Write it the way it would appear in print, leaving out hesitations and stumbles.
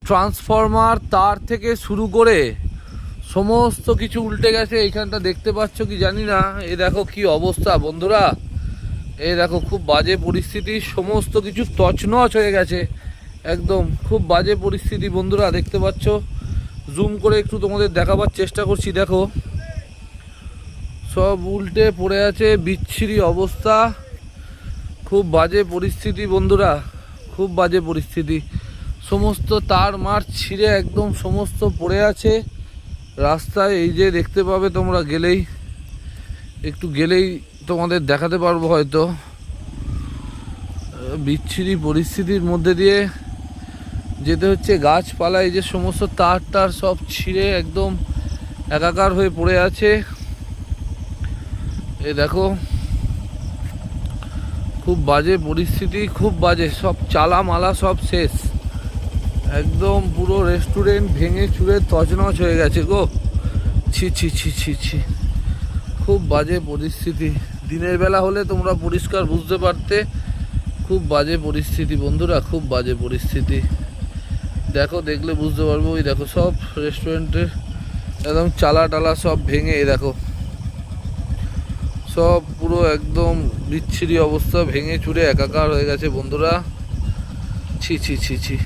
Transformer তার থেকে শুরু করে সমস্ত কিছু উল্টে গেছে। এইখানটা দেখতে পাচ্ছ কি জানি না, এই দেখো কি অবস্থা বন্ধুরা, এই দেখো খুব বাজে পরিস্থিতি, সমস্ত কিছু তছনছ হয়ে গেছে একদম, খুব বাজে পরিস্থিতি বন্ধুরা। দেখতে পাচ্ছ, জুম করে একটু তোমাদের দেখাবার চেষ্টা করছি, দেখো সব উল্টে পড়ে আছে, বিচ্ছিরি অবস্থা, খুব বাজে পরিস্থিতি বন্ধুরা, খুব বাজে পরিস্থিতি। সমস্ত তার মার ছিঁড়ে একদম সমস্ত পড়ে আছে রাস্তায়। এই যে দেখতে পাবে তোমরা, একটু গেলেই তোমাদের দেখাতে পারবো হয়তো। বিচ্ছিরি পরিস্থিতির মধ্যে দিয়ে যেতে হচ্ছে, গাছপালা এই যে সমস্ত তার সব ছিঁড়ে একদম একাকার হয়ে পড়ে আছে। এ দেখো খুব বাজে পরিস্থিতি, খুব বাজে, সব চালা মালা সব শেষ একদম, পুরো রেস্টুরেন্ট ভেঙে চুরে তছনছ হয়ে গেছে গো। ছি ছি ছি ছি ছি, খুব বাজে পরিস্থিতি। দিনের বেলা হলে তোমরা পরিষ্কার বুঝতে পারতে। খুব বাজে পরিস্থিতি বন্ধুরা, খুব বাজে পরিস্থিতি। দেখো, দেখলে বুঝতে পারবো। ওই দেখো সব রেস্টুরেন্টের একদম চালা টালা সব ভেঙে, এই দেখো সব পুরো একদম বিচ্ছিরি অবস্থা, ভেঙে চুরে একাকার হয়ে গেছে বন্ধুরা। ছি ছি ছি ছি।